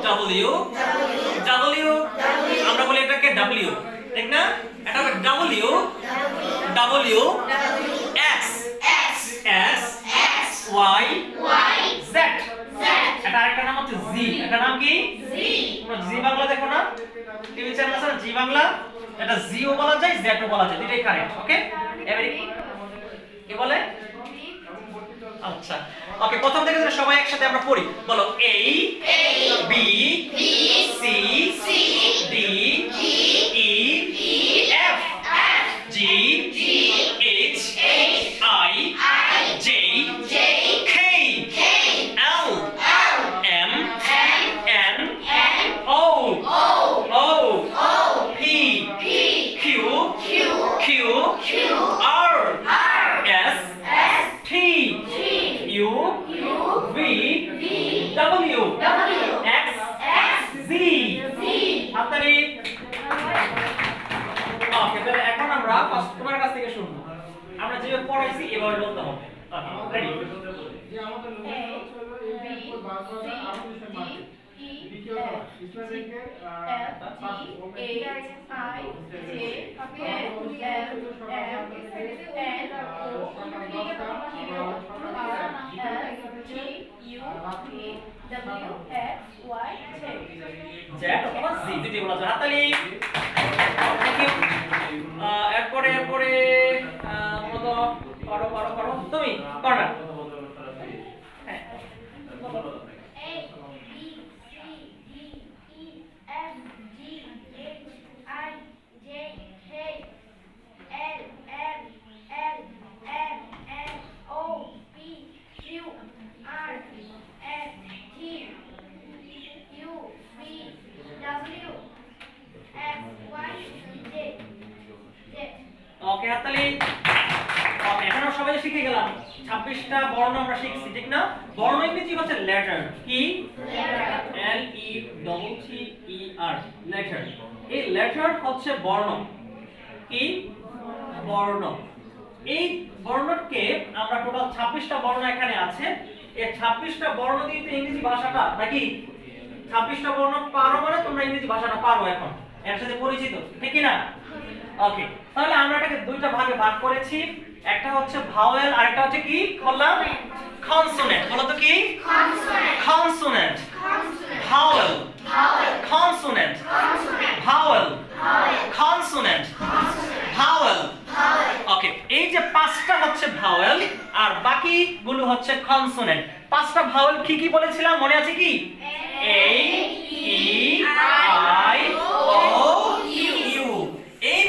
W W আমরা বলি এটাকে W ঠিক না এটা হবে W W X S Y Z এটা আরেকটা নাম হচ্ছে Z এটা নাম কি তোমরা জি বাংলা দেখো না টিভি চ্যানেল আছে জি বাংলা এটা জি ও বলা যায় Z ও বলা যায় দুটোই কারেক্ট ওকে এবারে কি বলে আচ্ছা ওকে প্রথম থেকে সবাই একসাথে আমরা পড়ি বলো A B C D E F G H I J K L M N O P Q R S T U V W X Z হাততালি ওকে তাহলে এখন আমরা ফার্স্ট তোমার কাছ থেকে শুনবো আমরা যেভাবে পড়াইছি এভাবে বলতে হবে রেডি যে আমাদের লক্ষ্য হলো এই একটা বারবার আমাদের সাথে মার্কেট দ্বিতীয় ইসলাম ব্যাংকের এরপরে তুমি কর্নার ওকে হাততালি ওকে এখন আমরা সবাই শিখে গেলাম 26টা বর্ণ আমরা শিখছি ঠিক না বর্ণ ইংরেজি হচ্ছে লেটার কি L E T T E R letter এই লেটার হচ্ছে বর্ণ কি বর্ণ এই বর্ণকে আমরা টোটাল 26টা বর্ণ এখানে আছে এই 26টা বর্ণ দিয়ে তো ইংরেজি ভাষাটা নাকি 26টা বর্ণ পারো মানে তোমরা ইংরেজি ভাষাটা পারো এখন এর সাথে পরিচিত ঠিক কি না ওকে তাহলে আমরা এটাকে দুইটা ভাগে ভাগ করেছি একটা হচ্ছে ভাওয়েল আর একটা হচ্ছে কি বললাম কনসোনেন্ট বলো তো কি consonant vowel consonant vowel consonant vowel okay এই যে পাঁচটা হচ্ছে ভাওয়েল আর বাকিগুলো হচ্ছে কনসোনেন্ট পাঁচটা ভাওয়েল কি কি বলেছিলাম মনে আছে কি